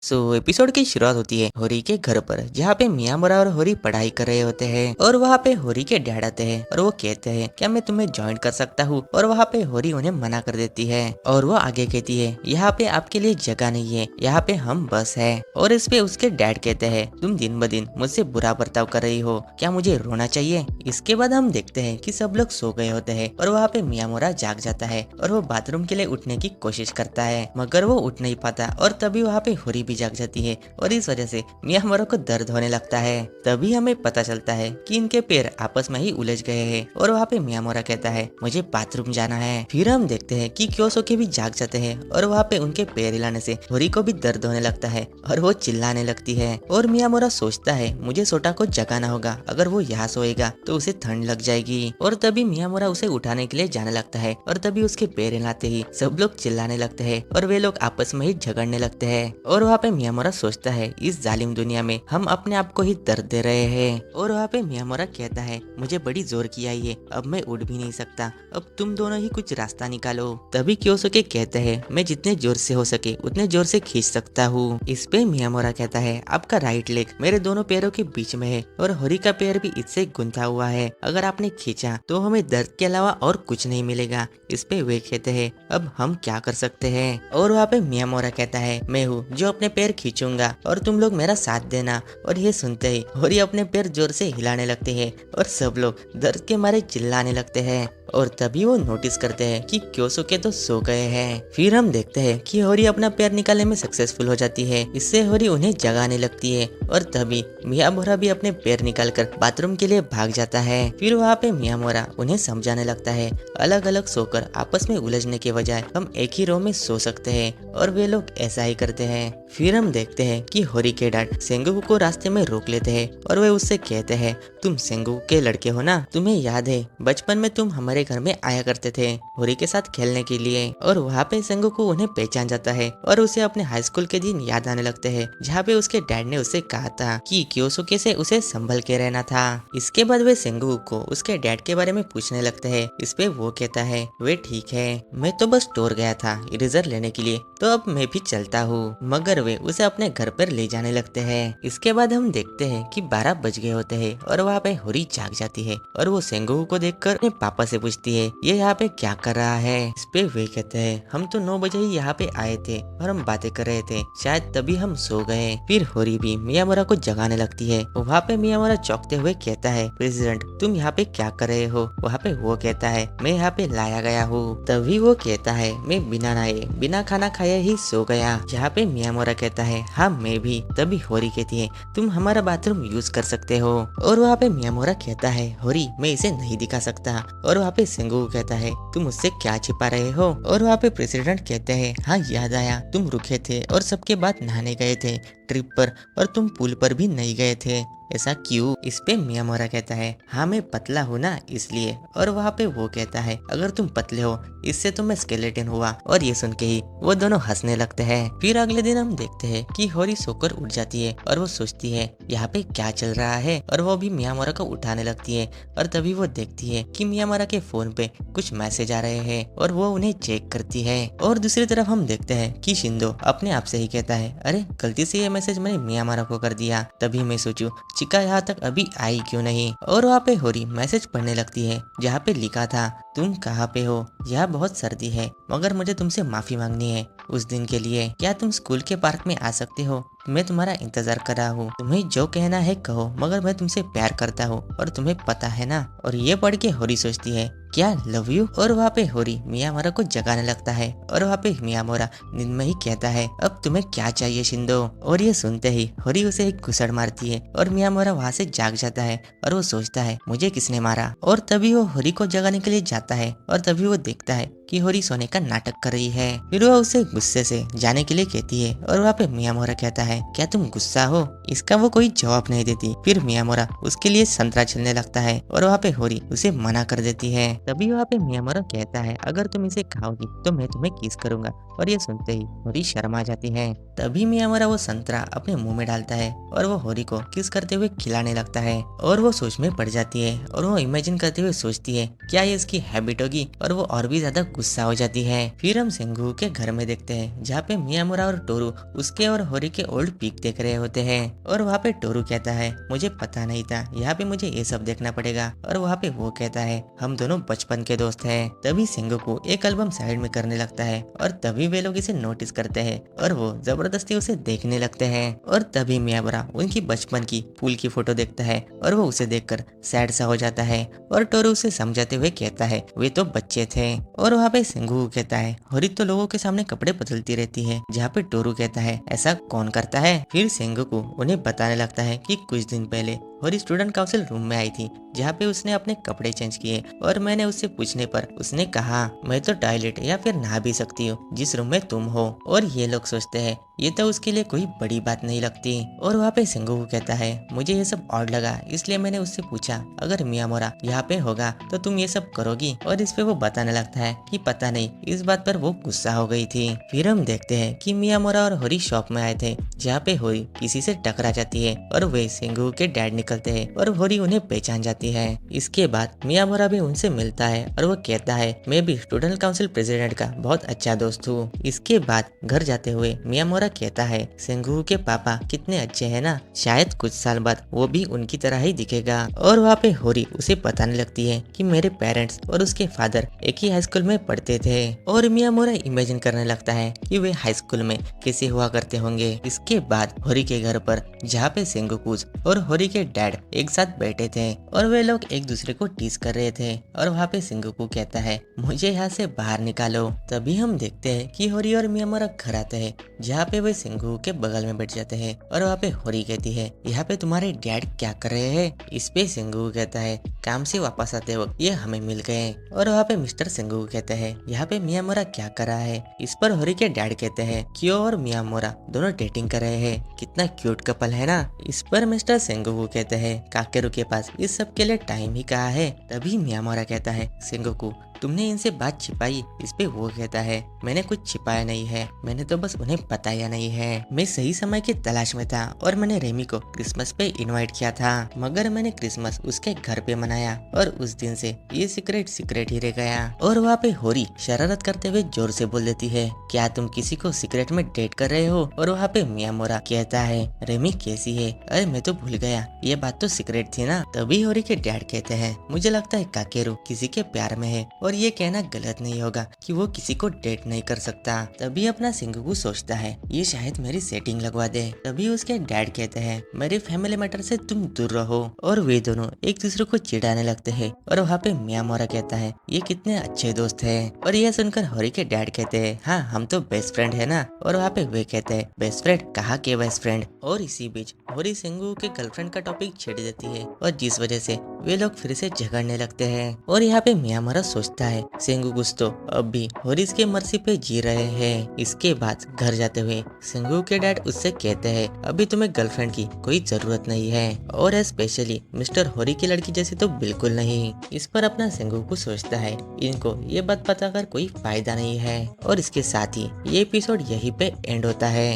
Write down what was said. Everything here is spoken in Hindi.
एपिसोड की शुरुआत होती है होरी के घर पर, जहाँ पे मियामुरा और होरी पढ़ाई कर रहे होते हैं और वहाँ पे होरी के डैड आते हैं और वो कहते हैं क्या मैं तुम्हें ज्वाइन कर सकता हूँ। और वहाँ पे होरी उन्हें मना कर देती है और वो आगे कहती है यहाँ पे आपके लिए जगह नहीं है, यहाँ पे हम बस है। और इस पे उसके डैड कहते हैं तुम दिन ब दिन मुझसे बुरा बर्ताव कर रही हो, क्या मुझे रोना चाहिए। इसके बाद हम देखते हैं कि सब लोग सो गए होते हैं और वहाँ पे मियामुरा जाग जाता है और वो बाथरूम के लिए उठने की कोशिश करता है, मगर वो उठ नहीं पाता। और तभी वहाँ पे होरी भी जाग जाती है और इस वजह से मियामुरा को दर्द होने लगता है। तभी हमें पता चलता है कि इनके पैर आपस में ही उलझ गए हैं और वहाँ पे मियामुरा कहता है मुझे बाथरूम जाना है। फिर हम देखते हैं कि क्योसोके भी जाग जाते हैं और वहाँ पे उनके पैर हिलाने से होरी को भी दर्द होने लगता है और वो चिल्लाने लगती है। और मियामुरा सोचता है मुझे सोटा को जगाना होगा, अगर वो यहाँ सोएगा तो उसे ठंड लग जाएगी। और तभी मियामुरा उसे उठाने के लिए जाने लगता है और तभी उसके पैर हिलाते ही सब लोग चिल्लाने लगते हैं और वे लोग आपस में ही झगड़ने लगते हैं। और वहाँ पे मियामुरा सोचता है इस जालिम दुनिया में हम अपने आप को ही दर्द दे रहे हैं। और वहाँ पे मियामुरा कहता है मुझे बड़ी जोर की आई है, अब मैं उठ भी नहीं सकता, अब तुम दोनों ही कुछ रास्ता निकालो। तभी क्योसोके कहते हैं मैं जितने जोर से हो सके उतने जोर से खींच सकता हूँ। इस पे मियामुरा कहता है आपका राइट लेग मेरे दोनों पैरों के बीच में है और होरी का पैर भी इससे गुंथा हुआ है, अगर आपने खींचा तो हमें दर्द के अलावा और कुछ नहीं मिलेगा। इस पे वे कहते हैं अब हम क्या कर सकते हैं। और वहाँ पे मियामुरा कहता है मैं हूँ जो अपने पैर खींचूंगा और तुम लोग मेरा साथ देना। और ये सुनते ही होरी अपने पैर जोर से हिलाने लगते हैं और सब लोग दर्द के मारे चिल्लाने लगते हैं। और तभी वो नोटिस करते हैं कि क्योसोके तो सो गए हैं। फिर हम देखते हैं कि होरी अपना पैर निकालने में सक्सेसफुल हो जाती है, इससे होरी उन्हें जगाने लगती है। और तभी मियामुरा भी अपने पैर निकालकर बाथरूम के लिए भाग जाता है। फिर वहाँ पे मियामुरा उन्हें समझाने लगता है अलग अलग सोकर आपस में उलझने के बजाय हम एक ही रो में सो सकते हैं। और वे लोग ऐसा ही करते हैं। फिर हम देखते हैं कि होरी के डैड सेंगोकू को रास्ते में रोक लेते हैं और वे उससे कहते हैं तुम सेंगोकू के लड़के हो ना, तुम्हें याद है बचपन में तुम हमारे घर में आया करते थे होरी के साथ खेलने के लिए। और वहाँ पे सेंगोकू उन्हें पहचान जाता है और उसे अपने हाई स्कूल के दिन याद आने लगते हैं, जहाँ पे उसके डैड ने उसे कहा था कि क्योसोके से उसे संभल के रहना था। इसके बाद वे सेंगोकू को उसके डैड के बारे में पूछने लगते हैं। इस पे वो कहता है वे ठीक है, मैं तो बस स्टोर गया था इरेजर लेने के लिए, तो अब मैं भी चलता हूँ। मगर वे उसे अपने घर पर ले जाने लगते हैं। इसके बाद हम देखते हैं कि 12 बज गए होते हैं और वहाँ पे होरी जाग जाती है और वो सेंगोकू को देखकर अपने पापा से पूछती है ये यहाँ पे क्या कर रहा है। इस पे वे कहते हैं हम तो 9 बजे ही यहाँ पे आए थे और हम बातें कर रहे थे, शायद तभी हम सो गए। फिर होरी भी मियामुरा को जगाने लगती है। वहाँ पे मियामुरा चौंकते हुए कहता है प्रेसिडेंट तुम यहाँ पे क्या कर रहे हो। वहाँ पे वो कहता है मैं यहाँ पे लाया गया हूँ। तभी वो कहता है मैं बिना नहाए बिना खाना खाए ही सो गया। जहाँ पे मियामुरा कहता है हाँ मैं भी। तभी होरी कहती है तुम हमारा बाथरूम यूज कर सकते हो। और वहाँ पे मियामुरा कहता है होरी मैं इसे नहीं दिखा सकता। और वहाँ पे सेंगोकू कहता है तुम मुझसे क्या छिपा रहे हो। और वहाँ पे प्रेसिडेंट कहते हैं हाँ याद आया, तुम रुके थे और सबके बाद नहाने गए थे ट्रिप पर और तुम पूल पर भी नहीं गए थे, ऐसा क्यों। इस पे मियामुरा कहता है हाँ मैं पतला हूँ ना इसलिए। और वहाँ पे वो कहता है अगर तुम पतले हो इससे तो मैं स्केलेटन हुआ। और ये सुन के ही वो दोनों हंसने लगते हैं। फिर अगले दिन हम देखते हैं कि होरी सोकर उठ जाती है और वो सोचती है यहाँ पे क्या चल रहा है और वो भी मियामुरा को उठाने लगती है। और तभी वो देखती है कि मियामुरा के फोन पे कुछ मैसेज आ रहे हैं और वो उन्हें चेक करती है। और दूसरी तरफ हम देखते हैं कि शिंदो अपने आप से ही कहता है अरे गलती से ये मैसेज मैंने मियामुरा को कर दिया। तभी मैं सोचूं चिका यहाँ तक अभी आई क्यों नहीं। और वहाँ पे होरी मैसेज पढ़ने लगती है जहाँ पे लिखा था तुम कहाँ पे हो, यहाँ बहुत सर्दी है मगर मुझे तुमसे माफी मांगनी है उस दिन के लिए, क्या तुम स्कूल के पार्क में आ सकते हो, मैं तुम्हारा इंतजार कर रहा हूँ, तुम्हें जो कहना है कहो मगर मैं तुमसे प्यार करता हूँ और तुम्हें पता है ना। और ये पढ़ के होरी सोचती है क्या लव यू। और वहाँ पे होरी मियामुरा को जगाने लगता है और वहाँ पे मियामुरा नींद में ही कहता है अब तुम्हें क्या चाहिए शिंदो। और ये सुनते ही होरी उसे एक घुसड़ मारती है और मियामुरा वहाँ से जाग जाता है और वो सोचता है मुझे किसने मारा। और तभी वो होरी को जगाने के लिए जाता है और तभी वो देखता है कि होरी सोने का नाटक कर रही है। फिर वह उसे गुस्से से जाने के लिए कहती है और वहाँ पे मियामुरा कहता है क्या तुम गुस्सा हो। इसका वो कोई जवाब नहीं देती। फिर मियामुरा उसके लिए संतरा छीलने लगता है और वहाँ पे होरी उसे मना कर देती है। तभी वहाँ पे मियामुरा कहता है अगर तुम इसे खाओगी तो मैं तुम्हें किस करूंगा। और ये सुनते ही होरी शर्मा जाती है। तभी मियामुरा वो संतरा अपने मुंह में डालता है और वो होरी को किस करते हुए खिलाने लगता है। और वो सोच में पड़ जाती है और वो इमेजिन करते हुए सोचती है क्या ये इसकी हैबिट होगी और वो और भी ज्यादा गुस्सा हो जाती है। फिर हम सेंगोकू के घर में देखते देखते हैं जहाँ पे मियामुरा और टोरू उसके और होरी के ओल्ड पिक देख रहे होते हैं। और वहाँ पे टोरू कहता है मुझे पता नहीं था, यहाँ पे मुझे ये सब देखना पड़ेगा। और वहाँ पे वो कहता है हम दोनों बचपन के दोस्त हैं। तभी सेंगोकू एक एल्बम साइड में करने लगता है और तभी वे लोग इसे नोटिस करते हैं और वो जबरदस्ती उसे देखने लगते हैं। और तभी मियामुरा उनकी बचपन की पूल की फोटो देखता है और वो उसे देखकर सैड सा हो जाता है। और टोरू उसे समझाते हुए कहता है वे तो बच्चे थे। और वहाँ पे सेंगोकू कहता है होरी तो लोगों के सामने कपड़े बदलती रहती है, जहाँ पे टोरू कहता है ऐसा कौन करता है। फिर सेंगोकू उन्हें बताने लगता है कि कुछ दिन पहले होरी स्टूडेंट काउंसिल रूम में आई थी, जहाँ पे उसने अपने कपड़े चेंज किए और मैंने उससे पूछने पर उसने कहा मैं तो टॉयलेट या फिर नहा भी सकती हूँ जिस रूम में तुम हो। और ये लोग सोचते हैं ये तो उसके लिए कोई बड़ी बात नहीं लगती। और वहाँ पे सेंगोकू कहता है मुझे ये सब ऑड लगा, इसलिए मैंने उससे पूछा अगर मियामुरा यहाँ पे होगा तो तुम ये सब करोगी। और इस पे वो बताने लगता है कि पता नहीं, इस बात पर वो गुस्सा हो गई थी। फिर हम देखते हैं कि मियामुरा और होरी शॉप में आए थे, जहाँ पे होरी किसी से टकरा जाती है और वे सेंगोकू के डैड निकलते हैं और होरी उन्हें पहचान जाती है। इसके बाद मियामुरा भी उनसे मिलता है और वो कहता है मैं भी स्टूडेंट काउंसिल प्रेसिडेंट का बहुत अच्छा दोस्त हूँ। इसके बाद घर जाते हुए मियामुरा कहता है सेंगोकू के पापा कितने अच्छे हैं ना, शायद कुछ साल बाद वो भी उनकी तरह ही दिखेगा। और वहाँ पे होरी उसे बताने लगती है कि मेरे पेरेंट्स और उसके फादर एक ही हाई स्कूल में पढ़ते थे। और मियामुरा इमेजिन करने लगता है कि वे हाई स्कूल में कैसे हुआ करते होंगे। इसके बाद होरी के घर पर जहाँ पे सेंगोकू और होरी के डैड एक साथ बैठे थे और वे लोग एक दूसरे को टीज कर रहे थे। और वहाँ पे सेंगोकू कहता है मुझे यहाँ से बाहर निकालो। तभी हम देखते हैं कि होरी और मियामुरा घर आते हैं, जहाँ पे वे सेंगोकू के बगल में बैठ जाते हैं। और वहाँ पे होरी कहती है यहाँ पे तुम्हारे डैड क्या कर रहे हैं। इस पे सेंगोकू कहता है काम से वापस आते वक्त ये हमें मिल गए। और वहाँ पे मिस्टर सेंगोकू कहते हैं यहाँ पे मियामुरा क्या कर रहा है। इस पर होरी के डैड कहते हैं क्यों और मियामुरा दोनों डेटिंग कर रहे हैं, कितना क्यूट कपल है ना। इस पर मिस्टर सेंगोकू कहते हैं काकेरू के पास इस सब के लिए टाइम ही कहाँ है। तभी मियामुरा कहता है सेंगोकू तुमने इनसे बात छिपाई। इस पे वो कहता है मैंने कुछ छिपाया नहीं है, मैंने तो बस उन्हें बताया नहीं है। मैं सही समय की तलाश में था और मैंने रेमी को क्रिसमस पे इनवाइट किया था, मगर मैंने क्रिसमस उसके घर पे मनाया और उस दिन से ये सीक्रेट ही रह गया। और वहाँ पे होरी शरारत करते हुए जोर से बोल देती है क्या तुम किसी को सीक्रेट में डेट कर रहे हो। और वहाँ पे मियामुरा कहता है रेमी कैसी है, अरे मैं तो भूल गया, ये बात तो सीक्रेट थी ना। तभी होरी के डैड कहते हैं मुझे लगता है काकेरू किसी के प्यार में है और ये कहना गलत नहीं होगा कि वो किसी को डेट नहीं कर सकता। तभी अपना सेंगोकू सोचता है ये शायद मेरी सेटिंग लगवा दे। तभी उसके डैड कहते हैं मेरे फैमिली मैटर से तुम दूर रहो। और वे दोनों एक दूसरे को चिढ़ाने लगते हैं। और वहाँ पे मियामुरा कहता है ये कितने अच्छे दोस्त हैं। और यह सुनकर होरी के डैड कहते हैं हाँ हम तो बेस्ट फ्रेंड है ना। और वहाँ पे वे कहते हैं बेस्ट फ्रेंड कहाँ के बेस्ट फ्रेंड। और इसी बीच होरी सेंगोकू के गर्लफ्रेंड का टॉपिक छेड़ देती है और जिस वजह से वे लोग फिर से झगड़ने लगते हैं। और यहाँ पे मियामुरा सोचता है सेंगोकू तो अब भी होरिस के मर्जी पे जी रहे हैं। इसके बाद घर जाते हुए सेंगोकू के डैड उससे कहते हैं अभी तुम्हें गर्लफ्रेंड की कोई जरूरत नहीं है और स्पेशली मिस्टर होरी की लड़की जैसी तो बिल्कुल नहीं। इस पर अपना सेंगोकू सोचता है इनको ये बात पता कर कोई फायदा नहीं है। और इसके साथ ही ये एपिसोड यहीं पे एंड होता है।